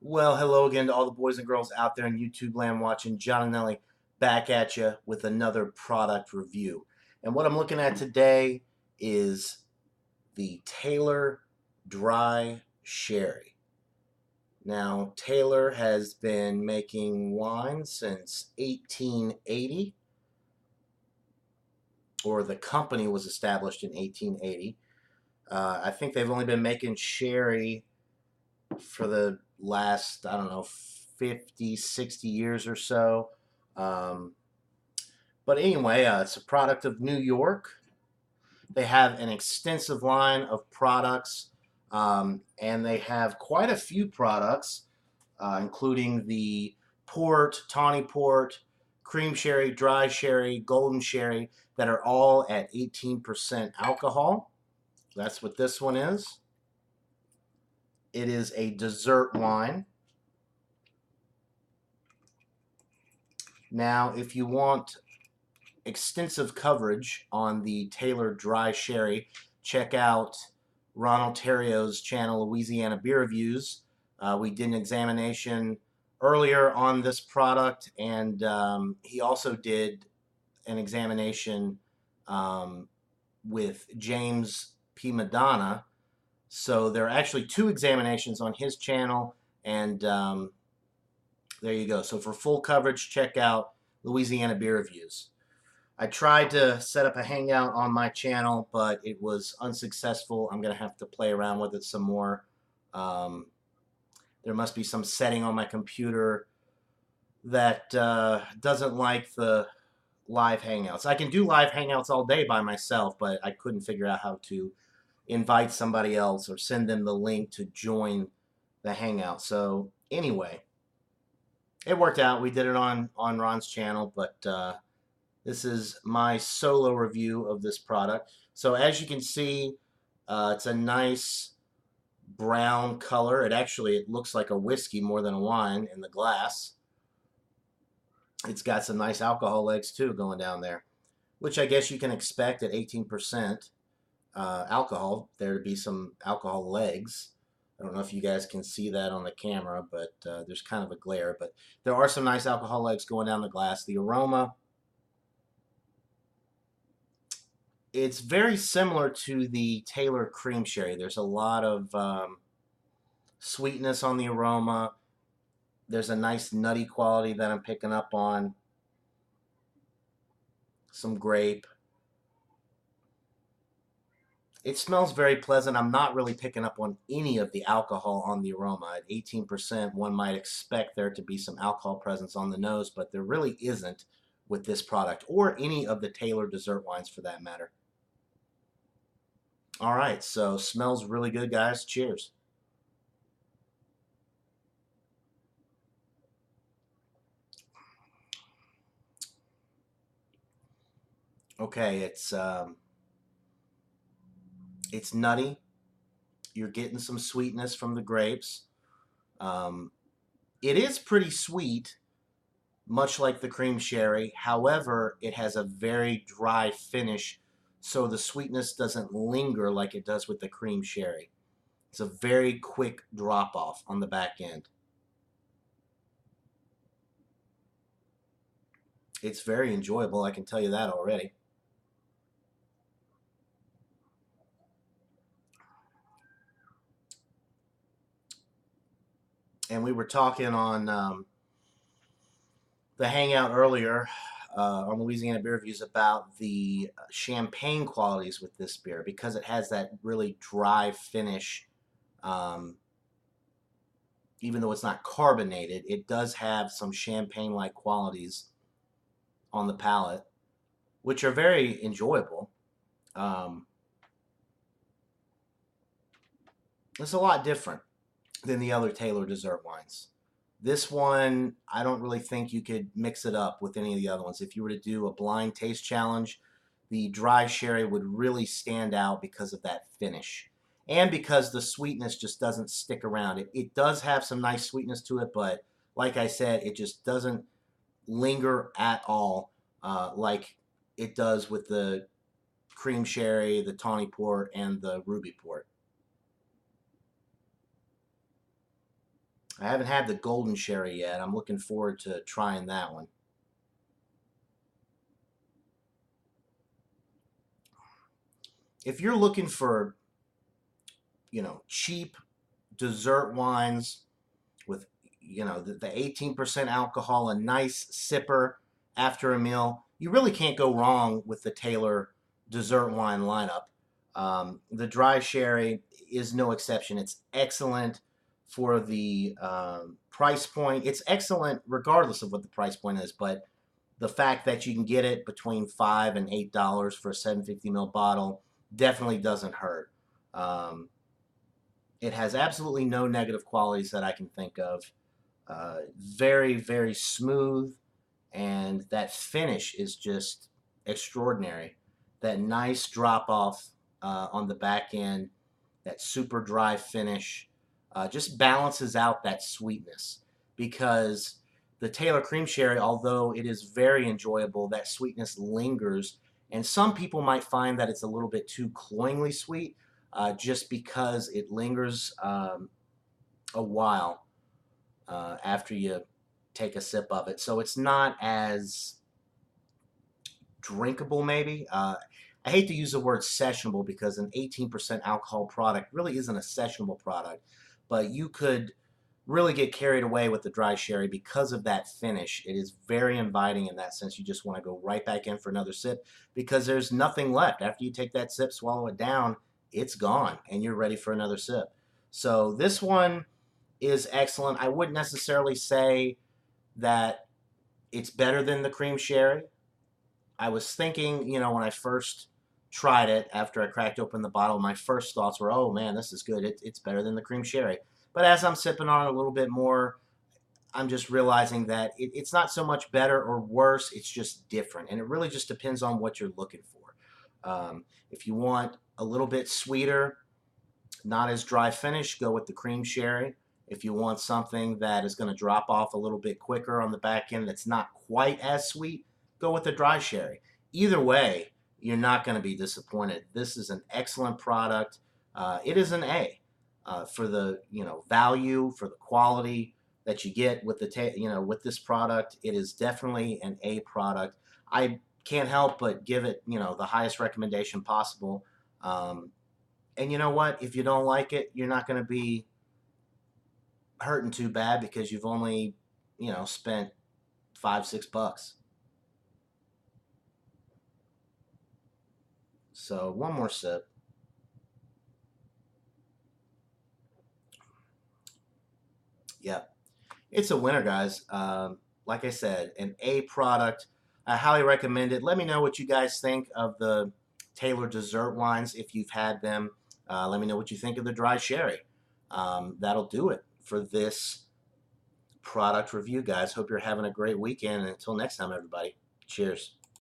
Well, hello again to all the boys and girls out there in YouTube land watching. John and Nelly back at you with another product review. And what I'm looking at today is the Taylor Dry Sherry. Now, Taylor has been making wine since 1880, or the company was established in 1880. I think they've only been making sherry for the last, I don't know, 50, 60 years or so. Um, but anyway, it's a product of New York. They have an extensive line of products, and they have quite a few products, including the port, tawny port, cream sherry, dry sherry, golden sherry, that are all at 18% alcohol. That's what this one is. It is a dessert wine. Now, if you want extensive coverage on the Taylor Dry Sherry, check out Ronald Terrio's channel, Louisiana Beer Reviews. We did an examination earlier on this product, and he also did an examination with James P. Madonna. So there are actually two examinations on his channel, and there you go. So for full coverage, check out Louisiana Beer Reviews. I tried to set up a hangout on my channel, but it was unsuccessful. I'm going to have to play around with it some more. Um, there must be some setting on my computer that doesn't like the live hangouts. I can do live hangouts all day by myself, but I couldn't figure out how to invite somebody else or send them the link to join the hangout. So anyway, it worked out. We did it on Ron's channel, but this is my solo review of this product. So as you can see, it's a nice brown color. It looks like a whiskey more than a wine in the glass. It's got some nice alcohol legs too going down there, which I guess you can expect at 18% alcohol, there to be some alcohol legs. I don't know if you guys can see that on the camera, but there's kind of a glare. But there are some nice alcohol legs going down the glass. The aroma, it's very similar to the Taylor Cream Sherry. There's a lot of sweetness on the aroma. There's a nice nutty quality that I'm picking up on. Some grape. It smells very pleasant. I'm not really picking up on any of the alcohol on the aroma. At 18%, one might expect there to be some alcohol presence on the nose, but there really isn't with this product, or any of the Taylor dessert wines for that matter. All right, so smells really good, guys. Cheers. Okay, it's nutty. You're getting some sweetness from the grapes. Um, it is pretty sweet, much like the cream sherry. However, it has a very dry finish, so the sweetness doesn't linger like it does with the cream sherry. It's a very quick drop off on the back end. It's very enjoyable, I can tell you that already. And we were talking on the hangout earlier on Louisiana Beer Reviews about the champagne qualities with this beer, because it has that really dry finish. Um, Even though it's not carbonated, it does have some champagne-like qualities on the palate, which are very enjoyable. Um, it's a lot different than the other Taylor dessert wines. This one, I don't really think you could mix it up with any of the other ones. If you were to do a blind taste challenge, the dry sherry would really stand out because of that finish. And because the sweetness just doesn't stick around. It does have some nice sweetness to it, but like I said, it just doesn't linger at all like it does with the cream sherry, the tawny port, and the ruby port. I haven't had the golden sherry yet. I'm looking forward to trying that one. If you're looking for, cheap dessert wines with, the 18% alcohol, a nice sipper after a meal, you really can't go wrong with the Taylor dessert wine lineup. The dry sherry is no exception. It's excellent for the price point. It's excellent regardless of what the price point is, but the fact that you can get it between $5 and $8 for a 750 ml bottle definitely doesn't hurt. Um, it has absolutely no negative qualities that I can think of. Very, very smooth, and that finish is just extraordinary. That nice drop off on the back end, that super dry finish, just balances out that sweetness because the Taylor Cream Sherry, although it is very enjoyable, that sweetness lingers. And some people might find that it's a little bit too cloyingly sweet just because it lingers a while after you take a sip of it. So it's not as drinkable, maybe. I hate to use the word sessionable because an 18% alcohol product really isn't a sessionable product, but you could really get carried away with the dry sherry because of that finish. It is very inviting in that sense. You just want to go right back in for another sip because there's nothing left. After you take that sip, swallow it down, it's gone and you're ready for another sip. So this one is excellent. I wouldn't necessarily say that it's better than the cream sherry. I was thinking, when I first tried it after I cracked open the bottle, my first thoughts were, oh man, this is good. It's better than the cream sherry. But as I'm sipping on it a little bit more, I'm just realizing that it's not so much better or worse. It's just different. And it really just depends on what you're looking for. If you want a little bit sweeter, not as dry finish, go with the cream sherry. If you want something that is going to drop off a little bit quicker on the back end that's not quite as sweet, go with the dry sherry. Either way, you're not going to be disappointed. This is an excellent product. It is an A for the value, for the quality that you get with with this product. It is definitely an A product. I can't help but give it the highest recommendation possible. And you know what? If you don't like it, you're not going to be hurting too bad because you've only, spent $5-6. So one more sip. Yep. It's a winner, guys. Like I said, an A product. I highly recommend it. Let me know what you guys think of the Taylor dessert wines if you've had them. Let me know what you think of the dry sherry. That'll do it for this product review, guys. Hope you're having a great weekend. And until next time, everybody, cheers.